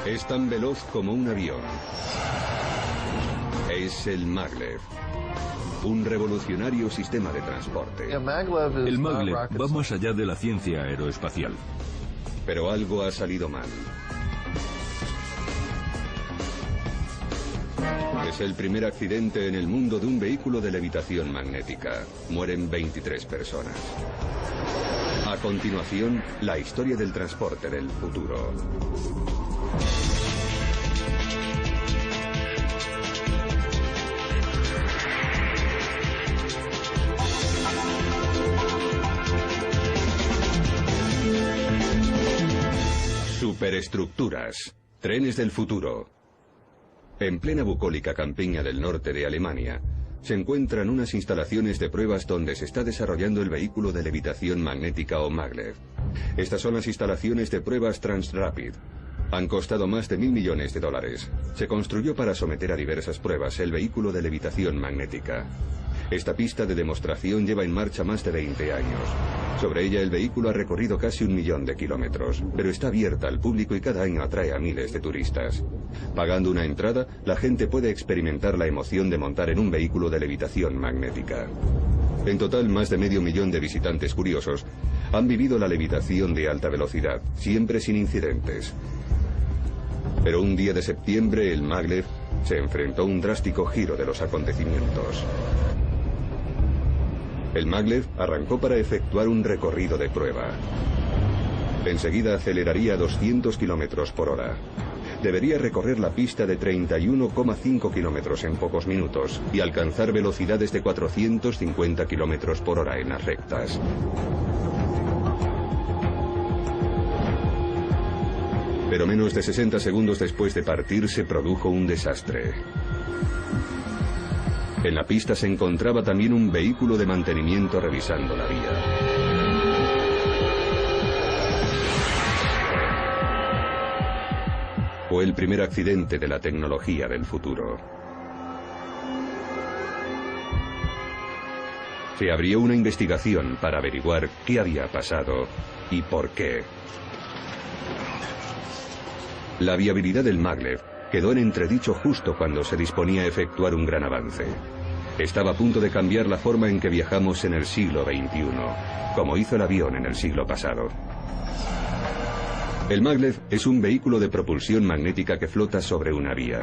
Es tan veloz como un avión. Es el Maglev, un revolucionario sistema de transporte. El Maglev va más allá de la ciencia aeroespacial. Pero algo ha salido mal. Es el primer accidente en el mundo de un vehículo de levitación magnética. Mueren 23 personas. A continuación, la historia del transporte del futuro. Superestructuras. Trenes del futuro. En plena bucólica campiña del norte de Alemania, se encuentran unas instalaciones de pruebas donde se está desarrollando el vehículo de levitación magnética o Maglev. Estas son las instalaciones de pruebas Transrapid. Han costado más de $1.000 millones. Se construyó para someter a diversas pruebas el vehículo de levitación magnética. Esta pista de demostración lleva en marcha más de 20 años. Sobre ella el vehículo ha recorrido casi 1 millón de kilómetros, pero está abierta al público y cada año atrae a miles de turistas. Pagando una entrada, la gente puede experimentar la emoción de montar en un vehículo de levitación magnética. En total, más de medio millón de visitantes curiosos han vivido la levitación de alta velocidad, siempre sin incidentes. Pero un día de septiembre, el Maglev se enfrentó a un drástico giro de los acontecimientos. El Maglev arrancó para efectuar un recorrido de prueba. Enseguida aceleraría a 200 kilómetros por hora. Debería recorrer la pista de 31,5 kilómetros en pocos minutos y alcanzar velocidades de 450 kilómetros por hora en las rectas. Pero menos de 60 segundos después de partir se produjo un desastre. En la pista se encontraba también un vehículo de mantenimiento revisando la vía. Fue el primer accidente de la tecnología del futuro. Se abrió una investigación para averiguar qué había pasado y por qué. La viabilidad del Maglev quedó en entredicho justo cuando se disponía a efectuar un gran avance. Estaba a punto de cambiar la forma en que viajamos en el siglo XXI, como hizo el avión en el siglo pasado. El Maglev es un vehículo de propulsión magnética que flota sobre una vía.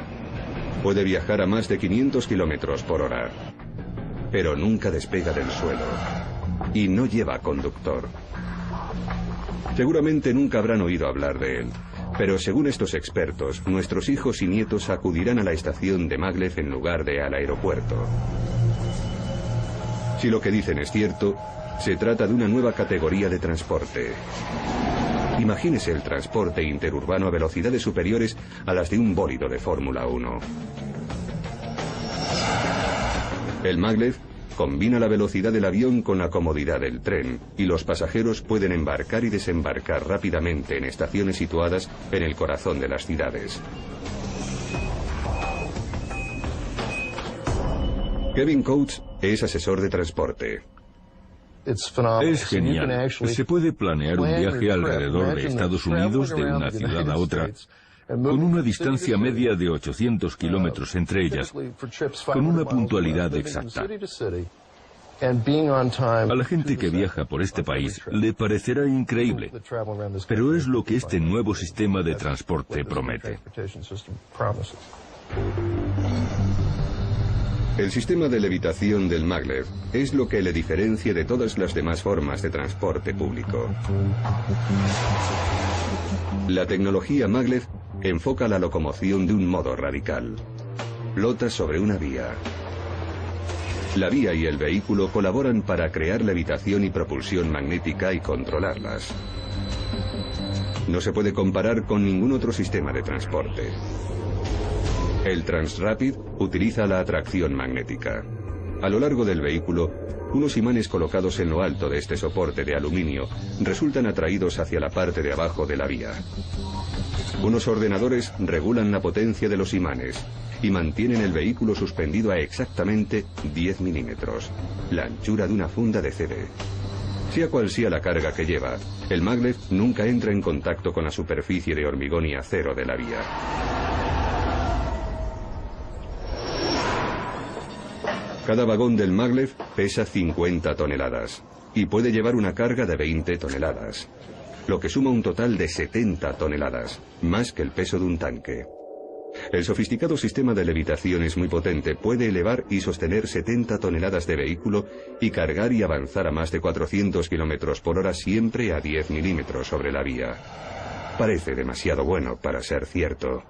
Puede viajar a más de 500 kilómetros por hora, pero nunca despega del suelo y no lleva conductor. Seguramente nunca habrán oído hablar de él. Pero según estos expertos, nuestros hijos y nietos acudirán a la estación de Maglev en lugar de al aeropuerto. Si lo que dicen es cierto, se trata de una nueva categoría de transporte. Imagínese el transporte interurbano a velocidades superiores a las de un bólido de Fórmula 1. El Maglev combina la velocidad del avión con la comodidad del tren, y los pasajeros pueden embarcar y desembarcar rápidamente en estaciones situadas en el corazón de las ciudades. Kevin Coates es asesor de transporte. Es genial. Se puede planear un viaje alrededor de Estados Unidos de una ciudad a otra, con una distancia media de 800 kilómetros entre ellas, con una puntualidad exacta. A la gente que viaja por este país le parecerá increíble, pero es lo que este nuevo sistema de transporte promete. El sistema de levitación del Maglev es lo que le diferencia de todas las demás formas de transporte público. La tecnología Maglev enfoca la locomoción de un modo radical. Flota sobre una vía. La vía y el vehículo colaboran para crear levitación y propulsión magnética y controlarlas. No se puede comparar con ningún otro sistema de transporte. El Transrapid utiliza la atracción magnética. A lo largo del vehículo, unos imanes colocados en lo alto de este soporte de aluminio resultan atraídos hacia la parte de abajo de la vía. Unos ordenadores regulan la potencia de los imanes y mantienen el vehículo suspendido a exactamente 10 milímetros, la anchura de una funda de CD. Sea cual sea la carga que lleva, el maglev nunca entra en contacto con la superficie de hormigón y acero de la vía. Cada vagón del maglev pesa 50 toneladas y puede llevar una carga de 20 toneladas, lo que suma un total de 70 toneladas, más que el peso de un tanque. El sofisticado sistema de levitación es muy potente, puede elevar y sostener 70 toneladas de vehículo y cargar y avanzar a más de 400 kilómetros por hora siempre a 10 milímetros sobre la vía. Parece demasiado bueno para ser cierto.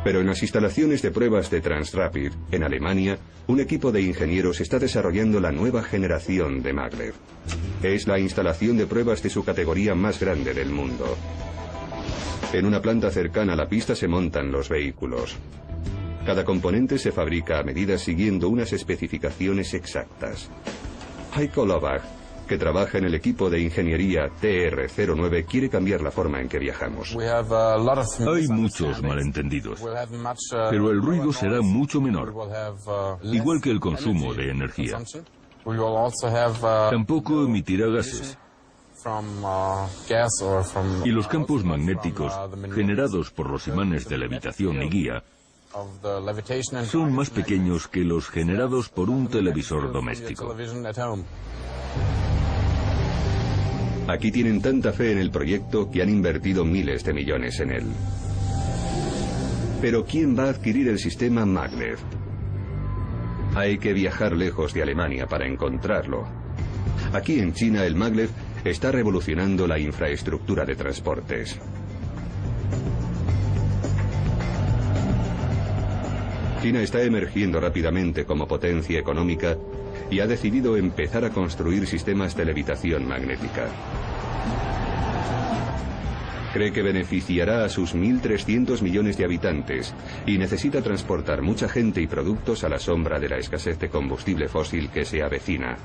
Pero en las instalaciones de pruebas de Transrapid, en Alemania, un equipo de ingenieros está desarrollando la nueva generación de maglev. Es la instalación de pruebas de su categoría más grande del mundo. En una planta cercana a la pista se montan los vehículos. Cada componente se fabrica a medida siguiendo unas especificaciones exactas. Heiko Lovach, que trabaja en el equipo de ingeniería TR-09, quiere cambiar la forma en que viajamos. Hay muchos malentendidos, pero el ruido será mucho menor, igual que el consumo de energía. Tampoco emitirá gases. Y los campos magnéticos generados por los imanes de levitación y guía son más pequeños que los generados por un televisor doméstico. Aquí tienen tanta fe en el proyecto que han invertido miles de millones en él. Pero ¿quién va a adquirir el sistema maglev? Hay que viajar lejos de Alemania para encontrarlo. Aquí en China el maglev está revolucionando la infraestructura de transportes. China está emergiendo rápidamente como potencia económica y ha decidido empezar a construir sistemas de levitación magnética. Cree que beneficiará a sus 1.300 millones de habitantes y necesita transportar mucha gente y productos a la sombra de la escasez de combustible fósil que se avecina.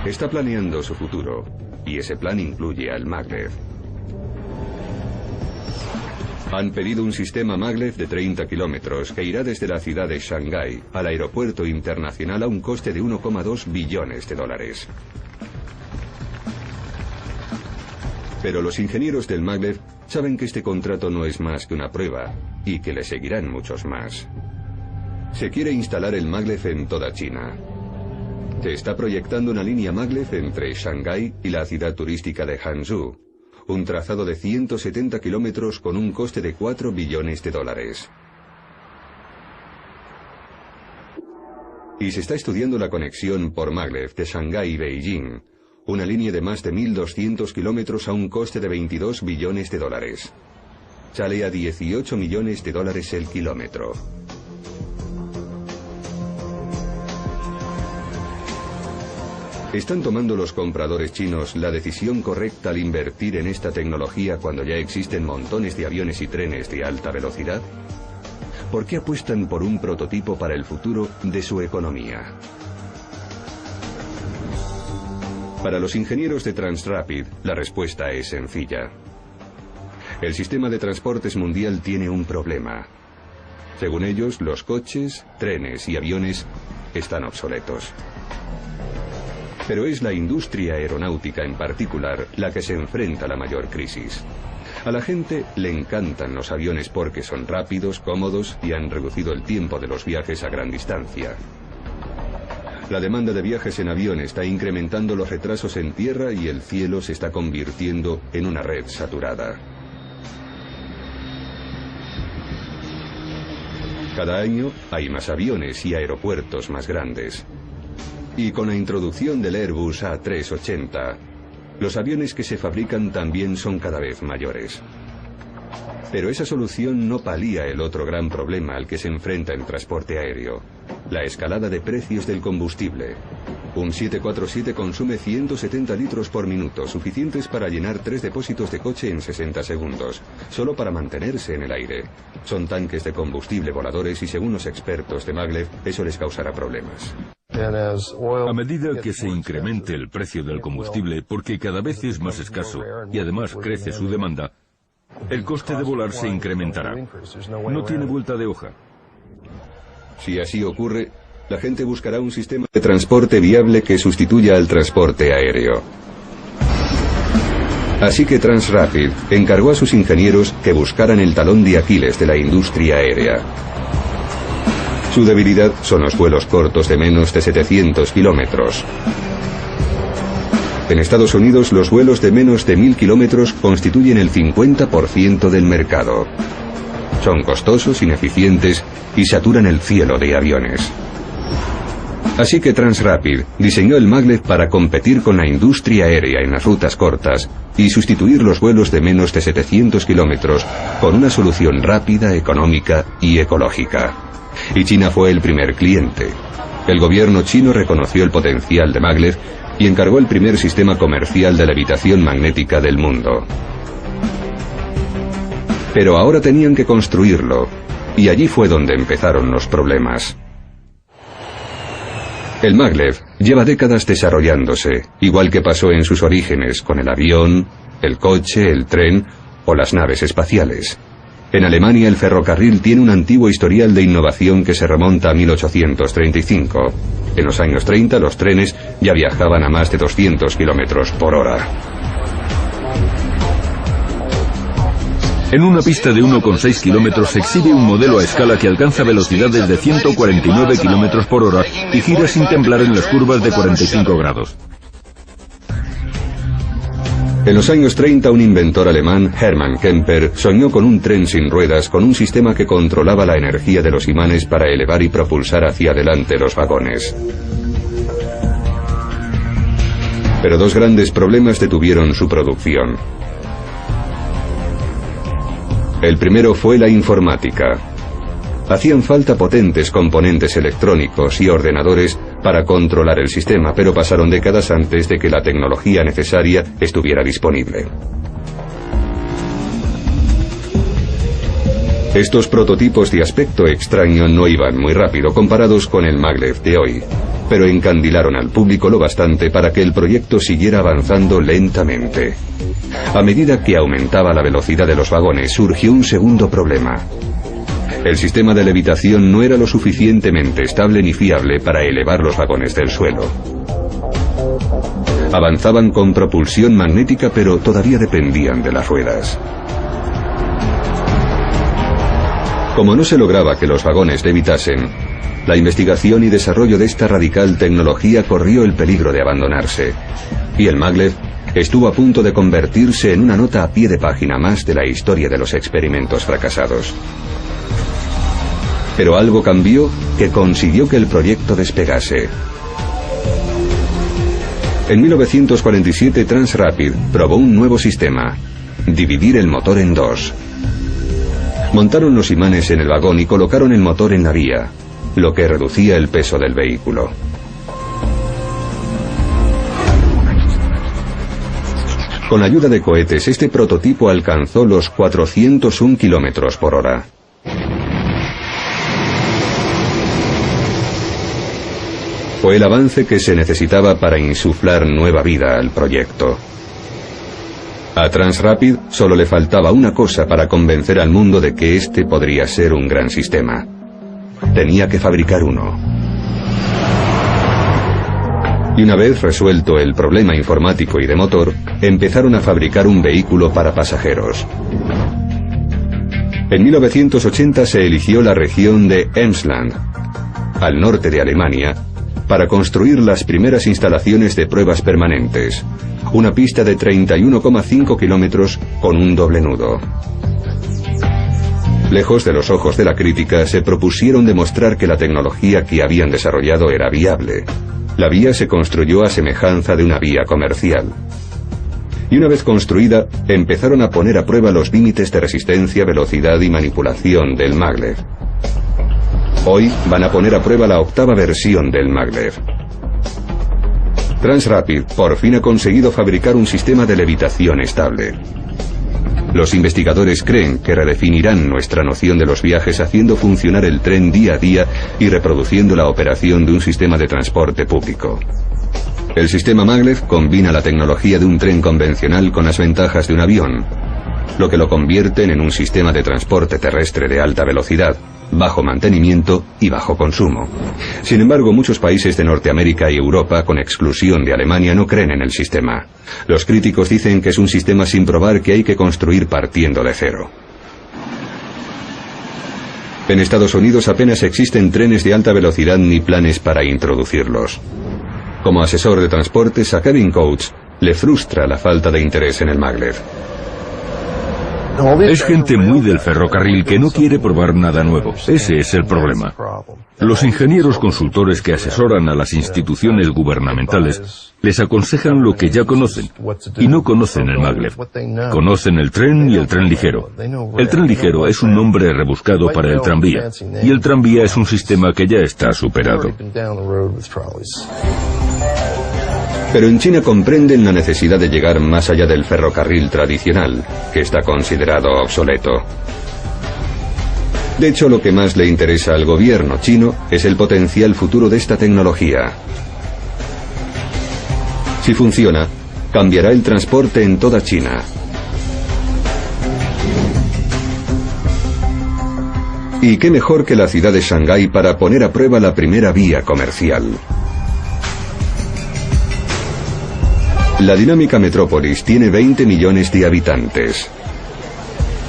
Está planeando su futuro y ese plan incluye al maglev. Han pedido un sistema maglev de 30 kilómetros que irá desde la ciudad de Shanghái al aeropuerto internacional a un coste de 1,2 billones de dólares. Pero los ingenieros del maglev saben que este contrato no es más que una prueba y que le seguirán muchos más. Se quiere instalar el maglev en toda China. Se está proyectando una línea maglev entre Shanghái y la ciudad turística de Hangzhou. Un trazado de 170 kilómetros con un coste de 4 billones de dólares. Y se está estudiando la conexión por maglev de Shanghái y Beijing, una línea de más de 1.200 kilómetros a un coste de 22 billones de dólares. Sale a 18 millones de dólares el kilómetro. ¿Están tomando los compradores chinos la decisión correcta al invertir en esta tecnología cuando ya existen montones de aviones y trenes de alta velocidad? ¿Por qué apuestan por un prototipo para el futuro de su economía? Para los ingenieros de Transrapid, la respuesta es sencilla. El sistema de transportes mundial tiene un problema. Según ellos, los coches, trenes y aviones están obsoletos. Pero es la industria aeronáutica en particular la que se enfrenta a la mayor crisis. A la gente le encantan los aviones porque son rápidos, cómodos y han reducido el tiempo de los viajes a gran distancia. La demanda de viajes en avión está incrementando los retrasos en tierra y el cielo se está convirtiendo en una red saturada. Cada año hay más aviones y aeropuertos más grandes. Y con la introducción del Airbus A380, los aviones que se fabrican también son cada vez mayores. Pero esa solución no palía el otro gran problema al que se enfrenta el transporte aéreo, la escalada de precios del combustible. Un 747 consume 170 litros por minuto, suficientes para llenar 3 depósitos de coche en 60 segundos, solo para mantenerse en el aire. Son tanques de combustible voladores y según los expertos de maglev, eso les causará problemas. A medida que se incremente el precio del combustible, porque cada vez es más escaso y además crece su demanda, El coste de volar se incrementará. No tiene vuelta de hoja. Si así ocurre, la gente buscará un sistema de transporte viable que sustituya al transporte aéreo. Así que Transrapid encargó a sus ingenieros que buscaran el talón de Aquiles de la industria aérea. Su debilidad son los vuelos cortos de menos de 700 kilómetros. En Estados Unidos, los vuelos de menos de 1000 kilómetros constituyen el 50% del mercado. Son costosos, ineficientes y saturan el cielo de aviones. Así que Transrapid diseñó el maglev para competir con la industria aérea en las rutas cortas y sustituir los vuelos de menos de 700 kilómetros con una solución rápida, económica y ecológica. Y China fue el primer cliente. El gobierno chino reconoció el potencial de maglev y encargó el primer sistema comercial de levitación magnética del mundo. Pero ahora tenían que construirlo, y allí fue donde empezaron los problemas. El maglev lleva décadas desarrollándose, igual que pasó en sus orígenes con el avión, el coche, el tren o las naves espaciales. En Alemania el ferrocarril tiene un antiguo historial de innovación que se remonta a 1835. En los años 30 los trenes ya viajaban a más de 200 kilómetros por hora. En una pista de 1,6 kilómetros se exhibe un modelo a escala que alcanza velocidades de 149 kilómetros por hora y gira sin temblar en las curvas de 45 grados. En los años 30 un inventor alemán, Hermann Kemper, soñó con un tren sin ruedas con un sistema que controlaba la energía de los imanes para elevar y propulsar hacia adelante los vagones. Pero dos grandes problemas detuvieron su producción. El primero fue la informática. Hacían falta potentes componentes electrónicos y ordenadores para controlar el sistema, pero pasaron décadas antes de que la tecnología necesaria estuviera disponible. Estos prototipos de aspecto extraño no iban muy rápido comparados con el maglev de hoy, pero encandilaron al público lo bastante para que el proyecto siguiera avanzando lentamente. A medida que aumentaba la velocidad de los vagones, surgió un segundo problema. El sistema de levitación no era lo suficientemente estable ni fiable para elevar los vagones del suelo. Avanzaban con propulsión magnética, pero todavía dependían de las ruedas. Como no se lograba que los vagones levitasen, la investigación y desarrollo de esta radical tecnología corrió el peligro de abandonarse, y el maglev estuvo a punto de convertirse en una nota a pie de página más de la historia de los experimentos fracasados. Pero algo cambió que consiguió que el proyecto despegase. En 1947 Transrapid probó un nuevo sistema: dividir el motor en dos. Montaron los imanes en el vagón y colocaron el motor en la vía, lo que reducía el peso del vehículo. Con ayuda de cohetes, este prototipo alcanzó los 401 kilómetros por hora. Fue el avance que se necesitaba para insuflar nueva vida al proyecto. A Transrapid solo le faltaba una cosa para convencer al mundo de que este podría ser un gran sistema. Tenía que fabricar uno. Y una vez resuelto el problema informático y de motor, empezaron a fabricar un vehículo para pasajeros. En 1980 se eligió la región de Emsland, al norte de Alemania, para construir las primeras instalaciones de pruebas permanentes, una pista de 31,5 kilómetros con un doble nudo. Lejos de los ojos de la crítica, se propusieron demostrar que la tecnología que habían desarrollado era viable. La vía se construyó a semejanza de una vía comercial. Y una vez construida, empezaron a poner a prueba los límites de resistencia, velocidad y manipulación del maglev. Hoy van a poner a prueba la octava versión del maglev. Transrapid por fin ha conseguido fabricar un sistema de levitación estable. Los investigadores creen que redefinirán nuestra noción de los viajes haciendo funcionar el tren día a día y reproduciendo la operación de un sistema de transporte público. El sistema maglev combina la tecnología de un tren convencional con las ventajas de un avión. lo que lo convierten en un sistema de transporte terrestre de alta velocidad, bajo mantenimiento y bajo consumo. Sin embargo, muchos países de Norteamérica y Europa, con exclusión de Alemania, no creen en el sistema. Los críticos dicen que es un sistema sin probar, que hay que construir partiendo de cero. En Estados Unidos apenas existen trenes de alta velocidad ni planes para introducirlos. Como asesor de transportes, a Kevin Coates le frustra la falta de interés en el maglev. Es gente muy del ferrocarril que no quiere probar nada nuevo. Ese es el problema. Los ingenieros consultores que asesoran a las instituciones gubernamentales les aconsejan lo que ya conocen, y no conocen el maglev. Conocen el tren y el tren ligero. El tren ligero es un nombre rebuscado para el tranvía, y el tranvía es un sistema que ya está superado. Pero en China comprenden la necesidad de llegar más allá del ferrocarril tradicional, que está considerado obsoleto. De hecho, lo que más le interesa al gobierno chino es el potencial futuro de esta tecnología. Si funciona, cambiará el transporte en toda China. Y qué mejor que la ciudad de Shanghái para poner a prueba la primera vía comercial. La dinámica metrópolis tiene 20 millones de habitantes.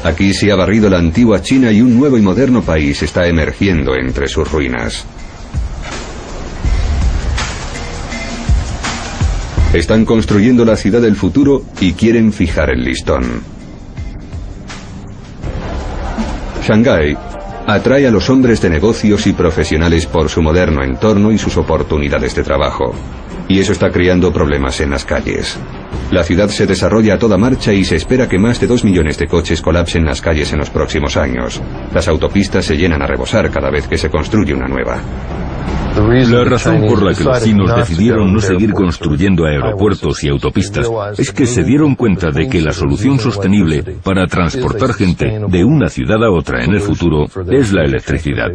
Aquí se ha barrido la antigua China y un nuevo y moderno país está emergiendo entre sus ruinas. Están construyendo la ciudad del futuro y quieren fijar el listón. Shanghái atrae a los hombres de negocios y profesionales por su moderno entorno y sus oportunidades de trabajo. Y eso está creando problemas en las calles. La ciudad se desarrolla a toda marcha y se espera que más de 2 millones de coches colapsen las calles en los próximos años. Las autopistas se llenan a rebosar cada vez que se construye una nueva. La razón por la que los chinos decidieron no seguir construyendo aeropuertos y autopistas es que se dieron cuenta de que la solución sostenible para transportar gente de una ciudad a otra en el futuro es la electricidad.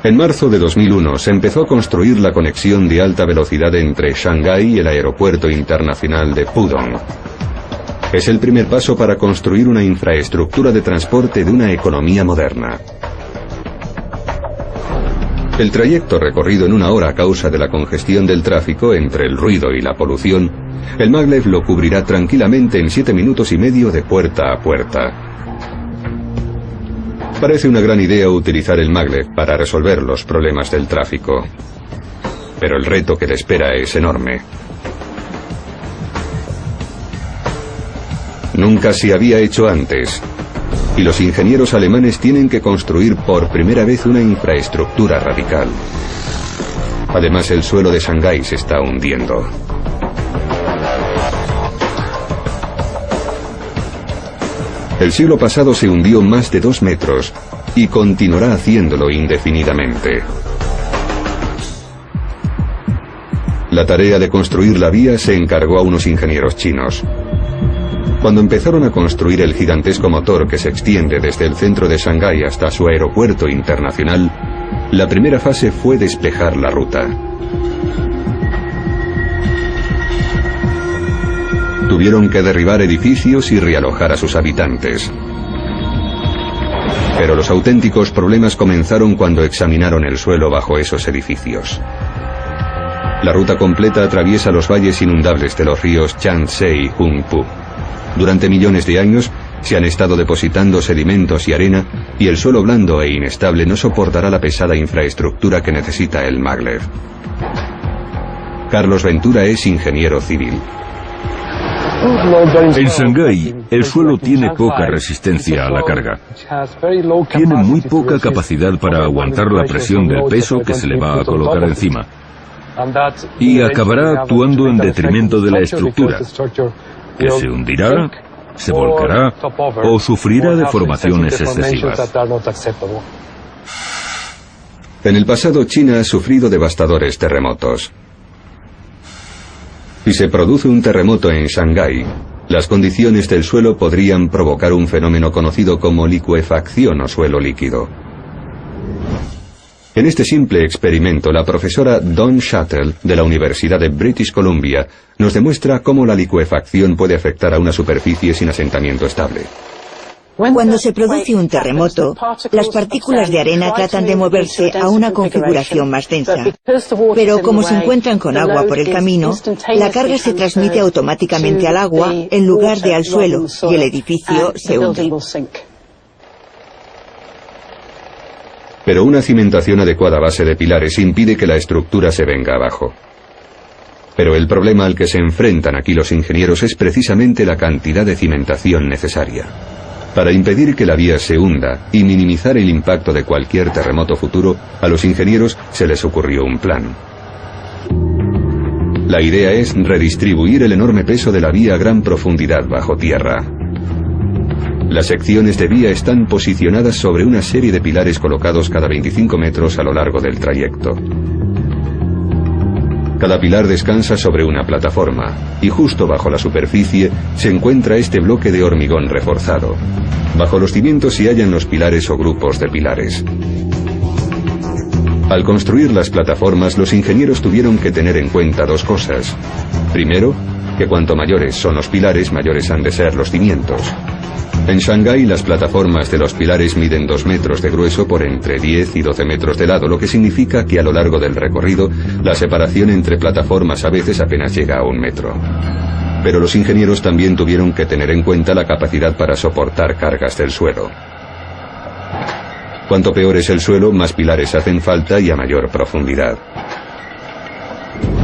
En marzo de 2001 se empezó a construir la conexión de alta velocidad entre Shanghái y el aeropuerto internacional de Pudong. Es el primer paso para construir una infraestructura de transporte de una economía moderna. El trayecto recorrido en 1 hora a causa de la congestión del tráfico entre el ruido y la polución, el maglev lo cubrirá tranquilamente en 7 minutos y medio de puerta a puerta. Parece una gran idea utilizar el maglev para resolver los problemas del tráfico, pero el reto que le espera es enorme. Nunca se había hecho antes, y los ingenieros alemanes tienen que construir por primera vez una infraestructura radical. Además, el suelo de Shanghái se está hundiendo. El siglo pasado se hundió más de 2 metros y continuará haciéndolo indefinidamente. La tarea de construir la vía se encargó a unos ingenieros chinos. Cuando empezaron a construir el gigantesco motor que se extiende desde el centro de Shanghái hasta su aeropuerto internacional, la primera fase fue despejar la ruta. Tuvieron que derribar edificios y realojar a sus habitantes. Pero los auténticos problemas comenzaron cuando examinaron el suelo bajo esos edificios. La ruta completa atraviesa los valles inundables de los ríos Yangtze y Huangpu. Durante millones de años se han estado depositando sedimentos y arena, y el suelo blando e inestable no soportará la pesada infraestructura que necesita el maglev. Carlos Ventura es ingeniero civil. En Shanghái, el suelo tiene poca resistencia a la carga. Tiene muy poca capacidad para aguantar la presión del peso que se le va a colocar encima. Y acabará actuando en detrimento de la estructura, que se hundirá, se volcará o sufrirá deformaciones excesivas. En el pasado, China ha sufrido devastadores terremotos. Si se produce un terremoto en Shanghái, las condiciones del suelo podrían provocar un fenómeno conocido como licuefacción o suelo líquido. En este simple experimento, la profesora Dawn Shuttle, de la Universidad de British Columbia, nos demuestra cómo la licuefacción puede afectar a una superficie sin asentamiento estable. Cuando se produce un terremoto, las partículas de arena tratan de moverse a una configuración más densa. Pero como se encuentran con agua por el camino, la carga se transmite automáticamente al agua en lugar de al suelo, y el edificio se hunde. Pero una cimentación adecuada a base de pilares impide que la estructura se venga abajo. Pero el problema al que se enfrentan aquí los ingenieros es precisamente la cantidad de cimentación necesaria. Para impedir que la vía se hunda y minimizar el impacto de cualquier terremoto futuro, a los ingenieros se les ocurrió un plan. La idea es redistribuir el enorme peso de la vía a gran profundidad bajo tierra. Las secciones de vía están posicionadas sobre una serie de pilares colocados cada 25 metros a lo largo del trayecto. Cada pilar descansa sobre una plataforma, y justo bajo la superficie se encuentra este bloque de hormigón reforzado. Bajo los cimientos se hallan los pilares o grupos de pilares. Al construir las plataformas, los ingenieros tuvieron que tener en cuenta dos cosas. Primero, que cuanto mayores son los pilares, mayores han de ser los cimientos. En Shanghái, las plataformas de los pilares miden 2 metros de grueso por entre 10 y 12 metros de lado, lo que significa que a lo largo del recorrido, la separación entre plataformas a veces apenas llega a 1 metro. Pero los ingenieros también tuvieron que tener en cuenta la capacidad para soportar cargas del suelo. Cuanto peor es el suelo, más pilares hacen falta y a mayor profundidad.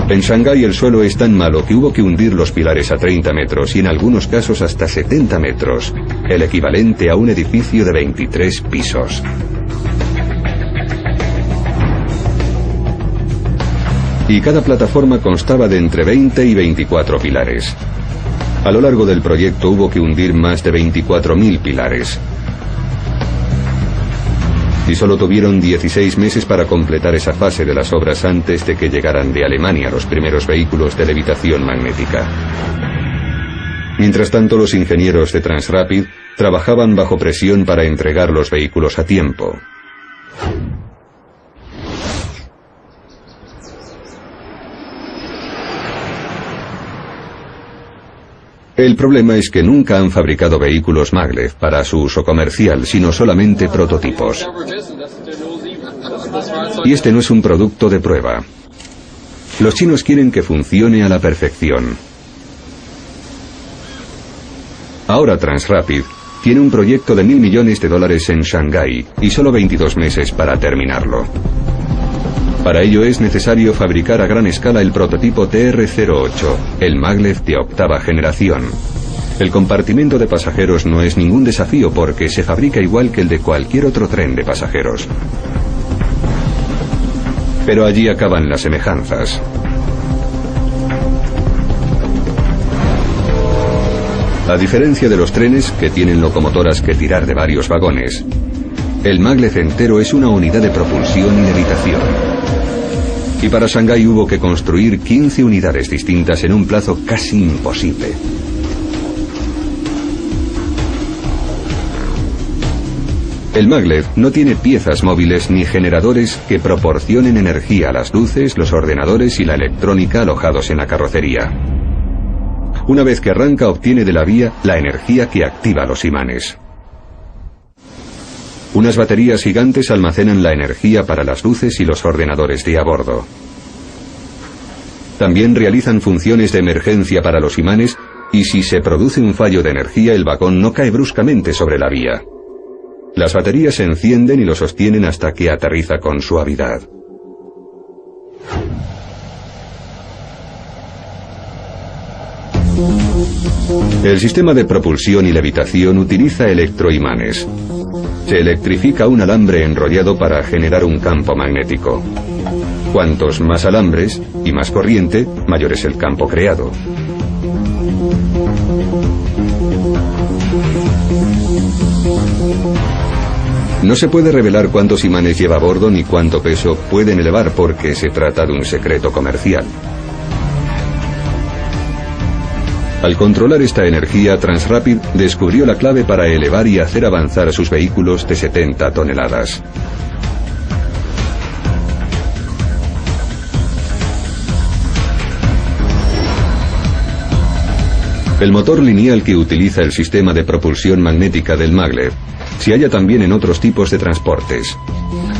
En Shanghái el suelo es tan malo que hubo que hundir los pilares a 30 metros y en algunos casos hasta 70 metros, el equivalente a un edificio de 23 pisos. Y cada plataforma constaba de entre 20 y 24 pilares. A lo largo del proyecto hubo que hundir más de 24.000 pilares. Y solo tuvieron 16 meses para completar esa fase de las obras antes de que llegaran de Alemania los primeros vehículos de levitación magnética. Mientras tanto, los ingenieros de Transrapid trabajaban bajo presión para entregar los vehículos a tiempo. El problema es que nunca han fabricado vehículos maglev para su uso comercial, sino solamente prototipos. Y este no es un producto de prueba. Los chinos quieren que funcione a la perfección. Ahora Transrapid tiene un proyecto de $1.000 millones en Shanghái y solo 22 meses para terminarlo. Para ello es necesario fabricar a gran escala el prototipo TR-08, el maglev de 8ª generación. El compartimento de pasajeros no es ningún desafío porque se fabrica igual que el de cualquier otro tren de pasajeros. Pero allí acaban las semejanzas. A diferencia de los trenes, que tienen locomotoras que tirar de varios vagones, el maglev entero es una unidad de propulsión y levitación. Y para Shanghái hubo que construir 15 unidades distintas en un plazo casi imposible. El maglev no tiene piezas móviles ni generadores que proporcionen energía a las luces, los ordenadores y la electrónica alojados en la carrocería. Una vez que arranca, obtiene de la vía la energía que activa los imanes. Unas baterías gigantes almacenan la energía para las luces y los ordenadores de a bordo. También realizan funciones de emergencia para los imanes y si se produce un fallo de energía, el vagón no cae bruscamente sobre la vía. Las baterías se encienden y lo sostienen hasta que aterriza con suavidad. El sistema de propulsión y levitación utiliza electroimanes. Se electrifica un alambre enrollado para generar un campo magnético. Cuantos más alambres y más corriente, mayor es el campo creado. No se puede revelar cuántos imanes lleva a bordo ni cuánto peso pueden elevar porque se trata de un secreto comercial. Al controlar esta energía, Transrapid descubrió la clave para elevar y hacer avanzar sus vehículos de 70 toneladas. El motor lineal que utiliza el sistema de propulsión magnética del maglev se halla también en otros tipos de transportes.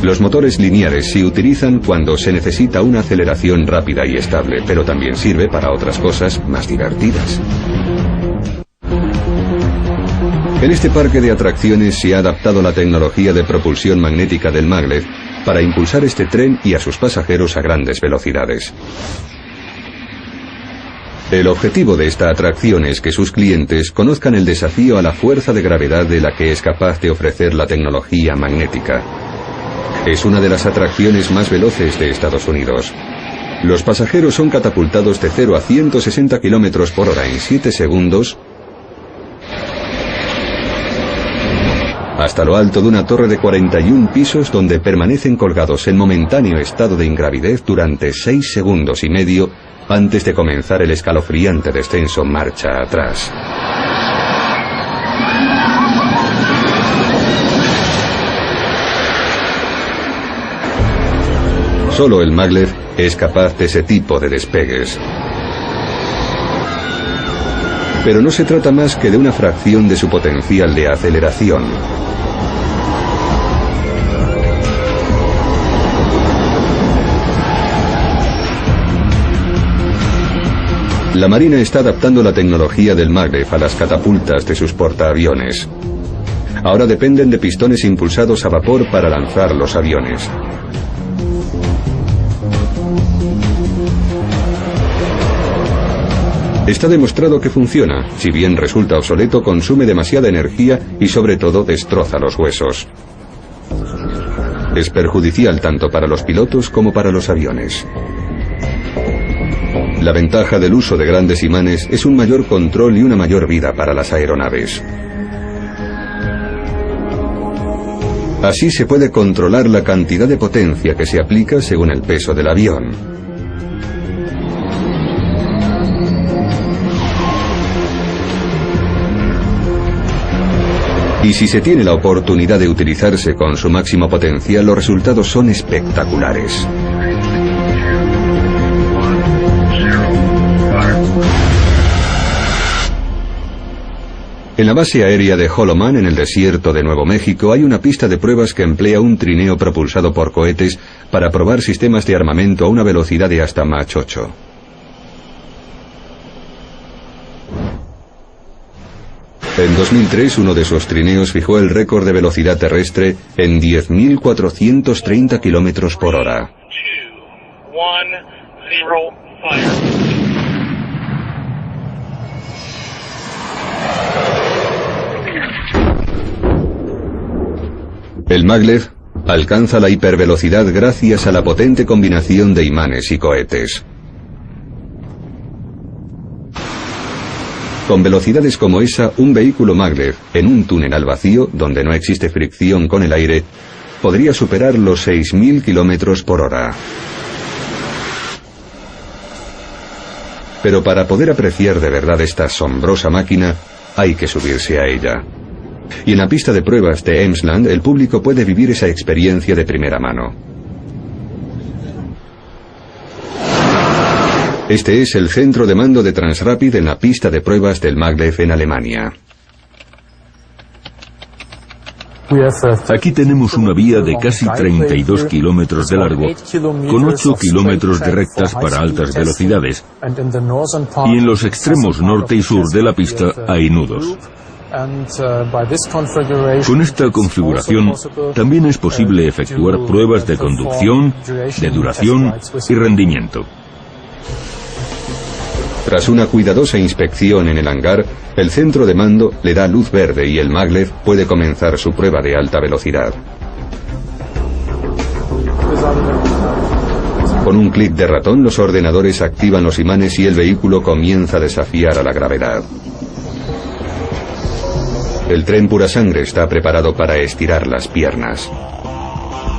Los motores lineares se utilizan cuando se necesita una aceleración rápida y estable, pero también sirve para otras cosas más divertidas. En este parque de atracciones se ha adaptado la tecnología de propulsión magnética del maglev para impulsar este tren y a sus pasajeros a grandes velocidades. El objetivo de esta atracción es que sus clientes conozcan el desafío a la fuerza de gravedad de la que es capaz de ofrecer la tecnología magnética. Es una de las atracciones más veloces de Estados Unidos. Los pasajeros son catapultados de 0 a 160 km por hora en 7 segundos hasta lo alto de una torre de 41 pisos donde permanecen colgados en momentáneo estado de ingravidez durante 6 segundos y medio antes de comenzar el escalofriante descenso marcha atrás. Solo el maglev es capaz de ese tipo de despegues. Pero no se trata más que de una fracción de su potencial de aceleración. La Marina está adaptando la tecnología del maglev a las catapultas de sus portaaviones. Ahora dependen de pistones impulsados a vapor para lanzar los aviones. Está demostrado que funciona, si bien resulta obsoleto, consume demasiada energía y sobre todo destroza los huesos. Es perjudicial tanto para los pilotos como para los aviones. La ventaja del uso de grandes imanes es un mayor control y una mayor vida para las aeronaves. Así se puede controlar la cantidad de potencia que se aplica según el peso del avión. Y si se tiene la oportunidad de utilizarse con su máximo potencial, los resultados son espectaculares. En la base aérea de Holloman, en el desierto de Nuevo México, hay una pista de pruebas que emplea un trineo propulsado por cohetes para probar sistemas de armamento a una velocidad de hasta Mach 8. En 2003, uno de esos trineos fijó el récord de velocidad terrestre en 10.430 km por hora. El maglev alcanza la hipervelocidad gracias a la potente combinación de imanes y cohetes. Con velocidades como esa, un vehículo maglev en un túnel al vacío, donde no existe fricción con el aire, podría superar los 6.000 km por hora. Pero para poder apreciar de verdad esta asombrosa máquina, hay que subirse a ella. Y en la pista de pruebas de Emsland, el público puede vivir esa experiencia de primera mano. Este es el centro de mando de Transrapid en la pista de pruebas del maglev en Alemania. Aquí tenemos una vía de casi 32 kilómetros de largo, con 8 kilómetros de rectas para altas velocidades, y en los extremos norte y sur de la pista hay nudos. Con esta configuración también es posible efectuar pruebas de conducción, de duración y rendimiento. Tras una cuidadosa inspección en el hangar, el centro de mando le da luz verde y el maglev puede comenzar su prueba de alta velocidad. Con un clic de ratón, los ordenadores activan los imanes y el vehículo comienza a desafiar a la gravedad. El tren pura sangre está preparado para estirar las piernas.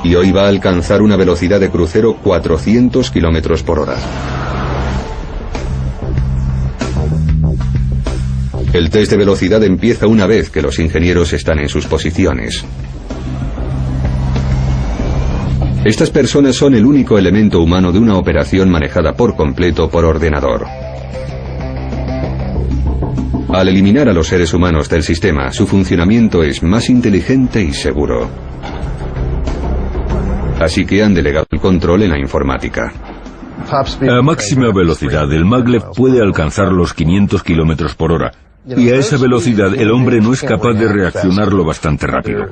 Y hoy va a alcanzar una velocidad de crucero 400 km por hora. El test de velocidad empieza una vez que los ingenieros están en sus posiciones. Estas personas son el único elemento humano de una operación manejada por completo por ordenador. Al eliminar a los seres humanos del sistema, su funcionamiento es más inteligente y seguro. Así que han delegado el control en la informática. A máxima velocidad, el maglev puede alcanzar los 500 kilómetros por hora. Y a esa velocidad el hombre no es capaz de reaccionar lo bastante rápido.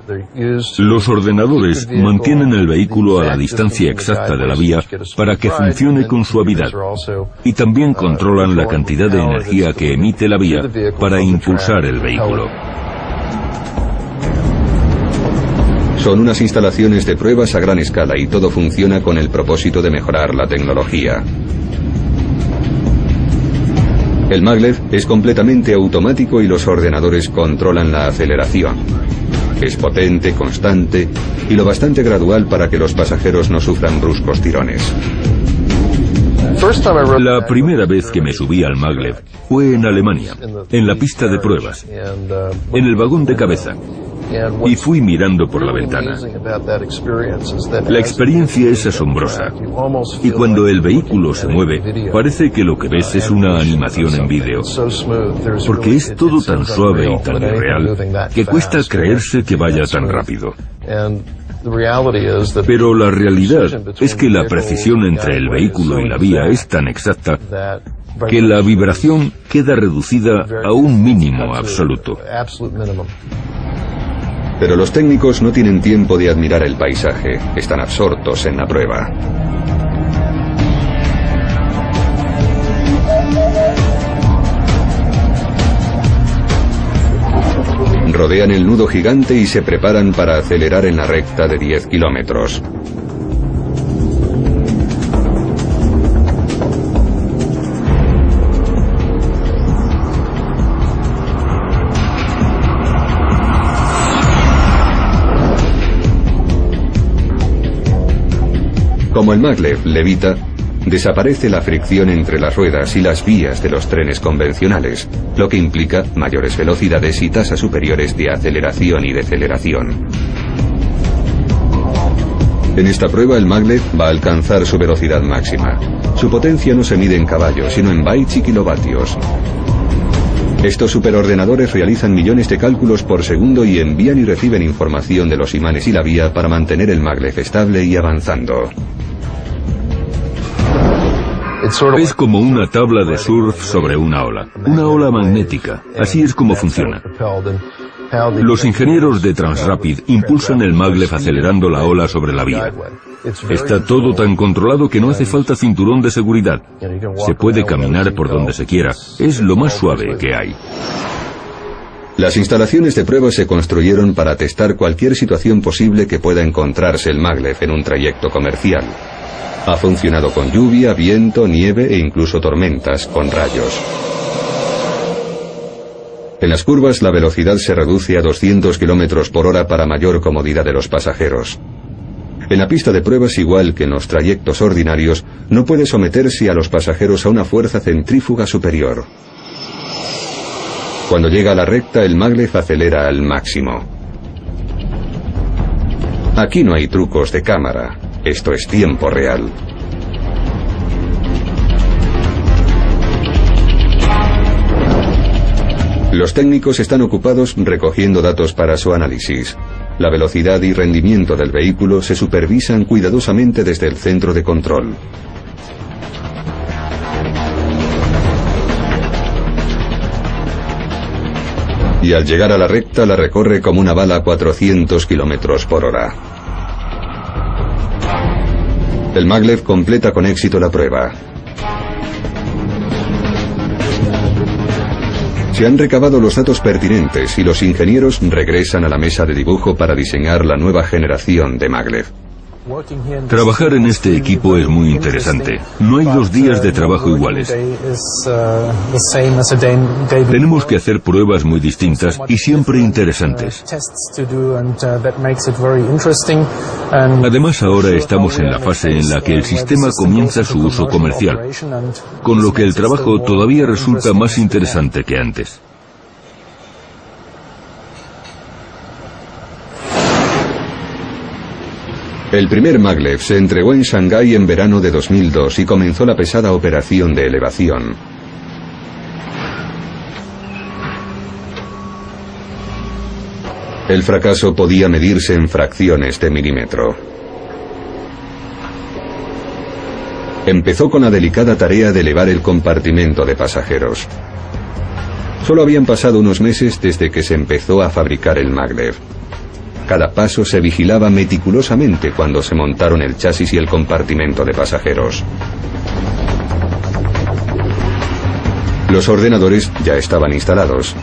Los ordenadores mantienen el vehículo a la distancia exacta de la vía para que funcione con suavidad. Y también controlan la cantidad de energía que emite la vía para impulsar el vehículo. Son unas instalaciones de pruebas a gran escala y todo funciona con el propósito de mejorar la tecnología. El maglev es completamente automático y los ordenadores controlan la aceleración. Es potente, constante y lo bastante gradual para que los pasajeros no sufran bruscos tirones. La primera vez que me subí al maglev fue en Alemania, en la pista de pruebas, en el vagón de cabeza. Y fui mirando por la ventana. La experiencia es asombrosa. Y cuando el vehículo se mueve, parece que lo que ves es una animación en vídeo. Porque es todo tan suave y tan irreal que cuesta creerse que vaya tan rápido. Pero la realidad es que la precisión entre el vehículo y la vía es tan exacta que la vibración queda reducida a un mínimo absoluto. Pero los técnicos no tienen tiempo de admirar el paisaje, están absortos en la prueba. Rodean el nudo gigante y se preparan para acelerar en la recta de 10 kilómetros. Como el maglev levita, desaparece la fricción entre las ruedas y las vías de los trenes convencionales, lo que implica mayores velocidades y tasas superiores de aceleración y deceleración. En esta prueba el maglev va a alcanzar su velocidad máxima. Su potencia no se mide en caballos, sino en bytes y kilovatios. Estos superordenadores realizan millones de cálculos por segundo y envían y reciben información de los imanes y la vía para mantener el maglev estable y avanzando. Es como una tabla de surf sobre una ola magnética. Así es como funciona. Los ingenieros de Transrapid impulsan el maglev acelerando la ola sobre la vía. Está todo tan controlado que no hace falta cinturón de seguridad. Se puede caminar por donde se quiera. Es lo más suave que hay. Las instalaciones de prueba se construyeron para testar cualquier situación posible que pueda encontrarse el maglev en un trayecto comercial. Ha funcionado con lluvia, viento, nieve e incluso tormentas con rayos. En las curvas la velocidad se reduce a 200 km por hora para mayor comodidad de los pasajeros. En la pista de pruebas, igual que en los trayectos ordinarios, no puede someterse a los pasajeros a una fuerza centrífuga superior. Cuando llega a la recta, el maglev acelera al máximo. Aquí no hay trucos de cámara. Esto es tiempo real. Los técnicos están ocupados recogiendo datos para su análisis. La velocidad y rendimiento del vehículo se supervisan cuidadosamente desde el centro de control. Y al llegar a la recta la recorre como una bala a 400 km por hora. El maglev completa con éxito la prueba. Se han recabado los datos pertinentes y los ingenieros regresan a la mesa de dibujo para diseñar la nueva generación de maglev. Trabajar en este equipo es muy interesante. No hay 2 días de trabajo iguales. Tenemos que hacer pruebas muy distintas y siempre interesantes. Además, ahora estamos en la fase en la que el sistema comienza su uso comercial, con lo que el trabajo todavía resulta más interesante que antes. El primer maglev se entregó en Shanghái en verano de 2002 y comenzó la pesada operación de elevación. El fracaso podía medirse en fracciones de milímetro. Empezó con la delicada tarea de elevar el compartimento de pasajeros. Solo habían pasado unos meses desde que se empezó a fabricar el Maglev. Cada paso se vigilaba meticulosamente cuando se montaron el chasis y el compartimento de pasajeros. Los ordenadores ya estaban instalados.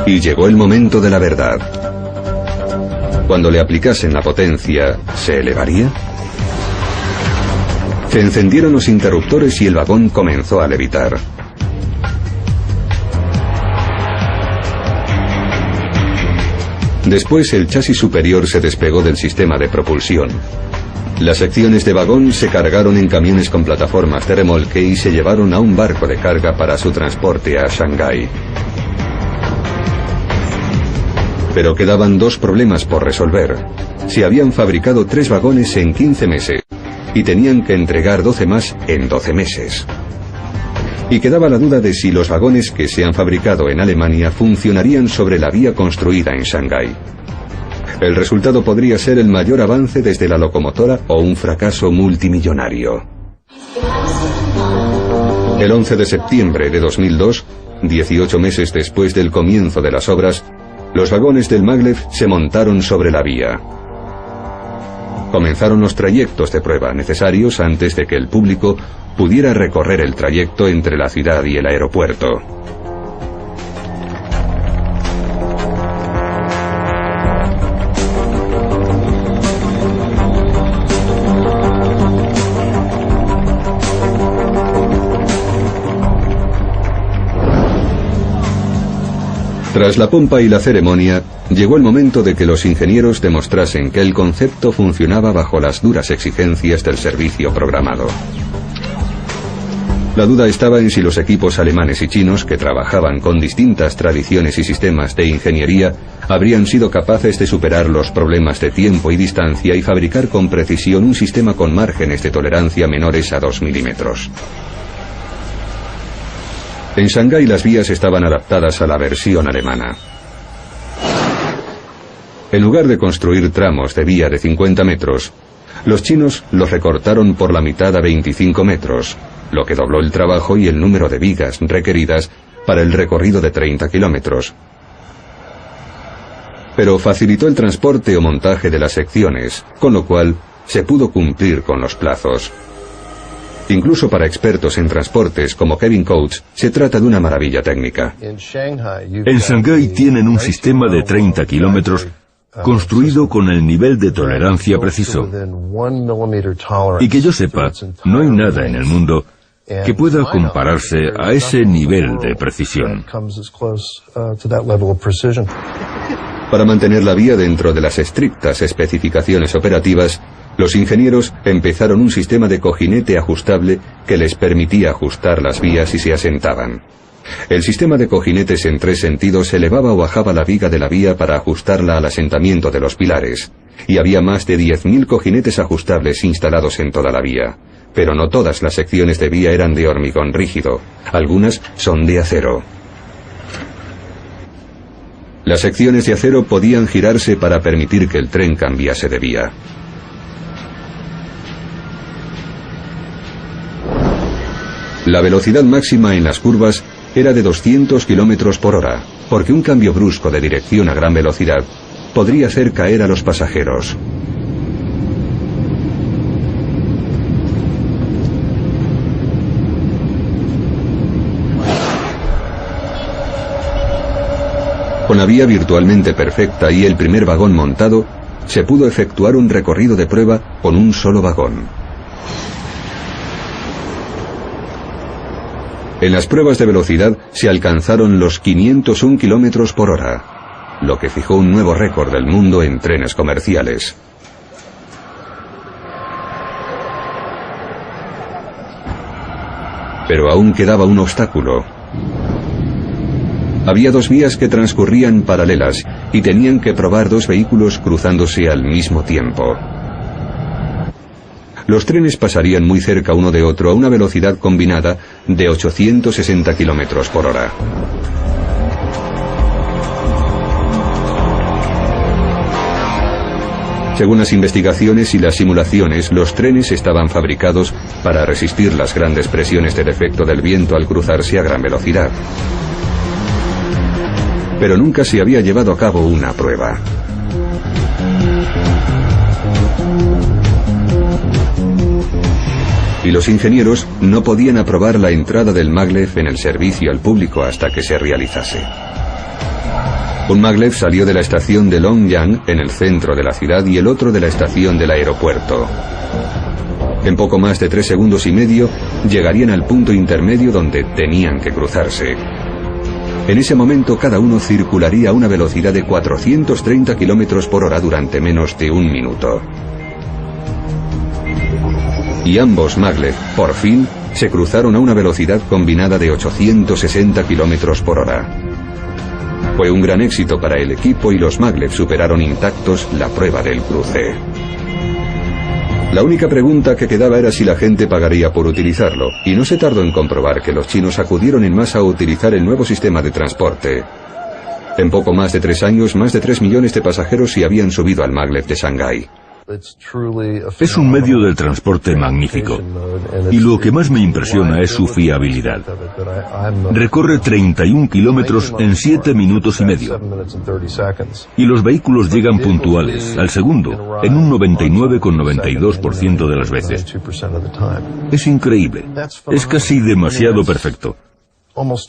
Y llegó el momento de la verdad. Cuando le aplicasen la potencia, ¿se elevaría? Se encendieron los interruptores y el vagón comenzó a levitar. Después el chasis superior se despegó del sistema de propulsión. Las secciones de vagón se cargaron en camiones con plataformas de remolque y se llevaron a un barco de carga para su transporte a Shanghái. Pero quedaban dos problemas por resolver. Se habían fabricado 3 vagones en 15 meses y tenían que entregar 12 más en 12 meses. Y quedaba la duda de si los vagones que se han fabricado en Alemania funcionarían sobre la vía construida en Shanghái. El resultado podría ser el mayor avance desde la locomotora o un fracaso multimillonario. El 11 de septiembre de 2002, 18 meses después del comienzo de las obras, los vagones del Maglev se montaron sobre la vía. Comenzaron los trayectos de prueba necesarios antes de que el público pudiera recorrer el trayecto entre la ciudad y el aeropuerto. Tras la pompa y la ceremonia, llegó el momento de que los ingenieros demostrasen que el concepto funcionaba bajo las duras exigencias del servicio programado. La duda estaba en si los equipos alemanes y chinos, que trabajaban con distintas tradiciones y sistemas de ingeniería, habrían sido capaces de superar los problemas de tiempo y distancia y fabricar con precisión un sistema con márgenes de tolerancia menores a 2 milímetros. En Shanghái las vías estaban adaptadas a la versión alemana. En lugar de construir tramos de vía de 50 metros, los chinos los recortaron por la mitad a 25 metros, lo que dobló el trabajo y el número de vigas requeridas para el recorrido de 30 kilómetros. Pero facilitó el transporte o montaje de las secciones, con lo cual se pudo cumplir con los plazos. Incluso para expertos en transportes como Kevin Coates, se trata de una maravilla técnica. En Shanghái tienen un sistema de 30 kilómetros construido con el nivel de tolerancia preciso. Y que yo sepa, no hay nada en el mundo que pueda compararse a ese nivel de precisión. Para mantener la vía dentro de las estrictas especificaciones operativas, los ingenieros empezaron un sistema de cojinete ajustable que les permitía ajustar las vías si se asentaban. El sistema de cojinetes en 3 sentidos elevaba o bajaba la viga de la vía para ajustarla al asentamiento de los pilares, y había más de 10.000 cojinetes ajustables instalados en toda la vía. Pero no todas las secciones de vía eran de hormigón rígido, algunas son de acero. Las secciones de acero podían girarse para permitir que el tren cambiase de vía. La velocidad máxima en las curvas era de 200 km por hora, porque un cambio brusco de dirección a gran velocidad podría hacer caer a los pasajeros. Con la vía virtualmente perfecta y el primer vagón montado, se pudo efectuar un recorrido de prueba con un solo vagón. En las pruebas de velocidad se alcanzaron los 501 km por hora, lo que fijó un nuevo récord del mundo en trenes comerciales. Pero aún quedaba un obstáculo. Había 2 vías que transcurrían paralelas y tenían que probar 2 vehículos cruzándose al mismo tiempo. Los trenes pasarían muy cerca uno de otro a una velocidad combinada de 860 km por hora. Según las investigaciones y las simulaciones, los trenes estaban fabricados para resistir las grandes presiones del efecto del viento al cruzarse a gran velocidad. Pero nunca se había llevado a cabo una prueba. Y los ingenieros no podían aprobar la entrada del maglev en el servicio al público hasta que se realizase. Un maglev salió de la estación de Longyang, en el centro de la ciudad, y el otro de la estación del aeropuerto. En poco más de 3 segundos y medio, llegarían al punto intermedio donde tenían que cruzarse. En ese momento, cada uno circularía a una velocidad de 430 km por hora durante menos de 1 minuto. Y ambos maglev, por fin, se cruzaron a una velocidad combinada de 860 km por hora. Fue un gran éxito para el equipo y los maglev superaron intactos la prueba del cruce. La única pregunta que quedaba era si la gente pagaría por utilizarlo, y no se tardó en comprobar que los chinos acudieron en masa a utilizar el nuevo sistema de transporte. En poco más de 3 años, más de 3 millones de pasajeros se habían subido al maglev de Shanghái. Es un medio de transporte magnífico, y lo que más me impresiona es su fiabilidad. Recorre 31 kilómetros en 7 minutos y medio, y los vehículos llegan puntuales, al segundo, en un 99,92% de las veces. Es increíble, es casi demasiado perfecto.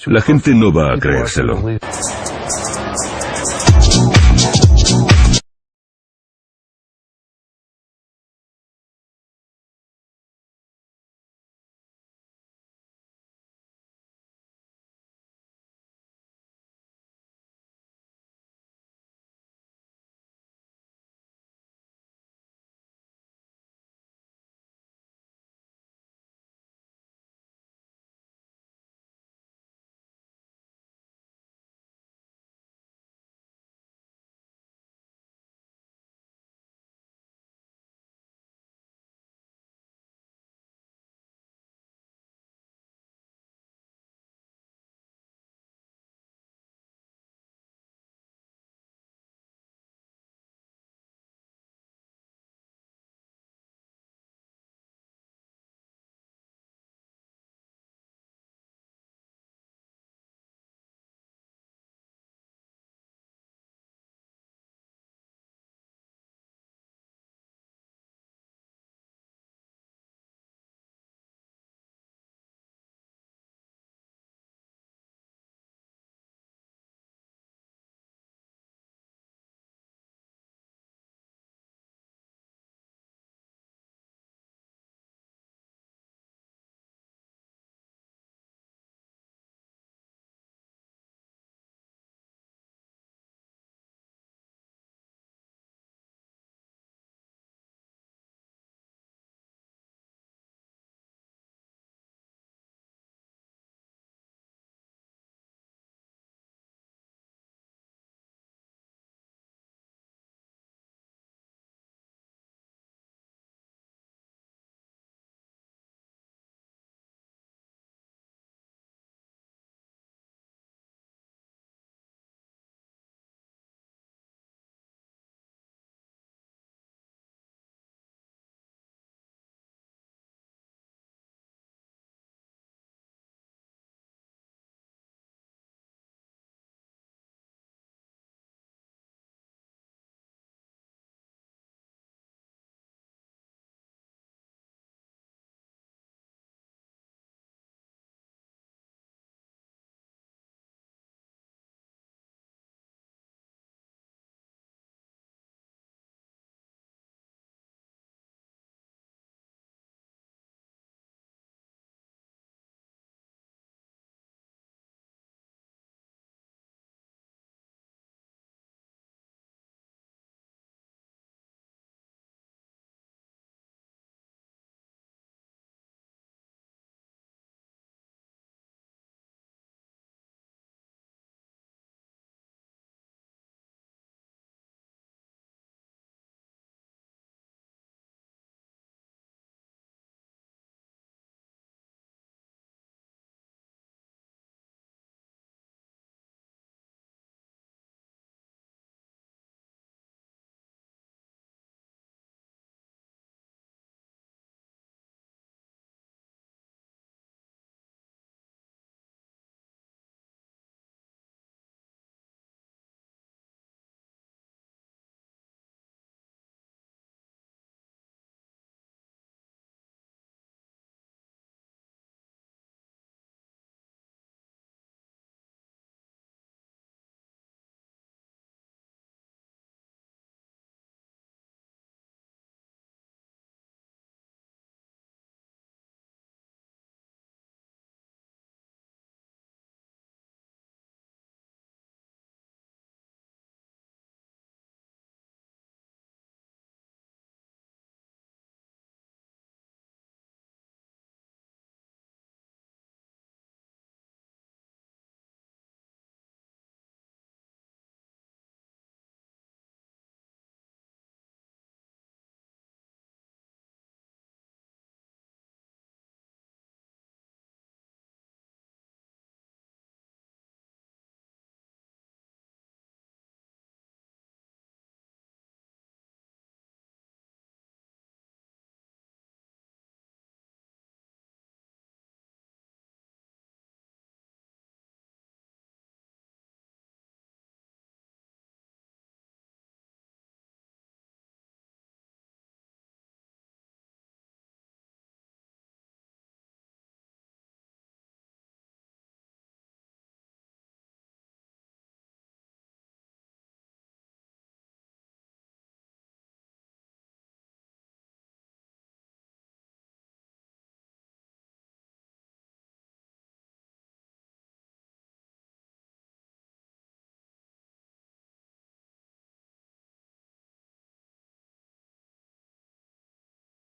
La gente no va a creérselo.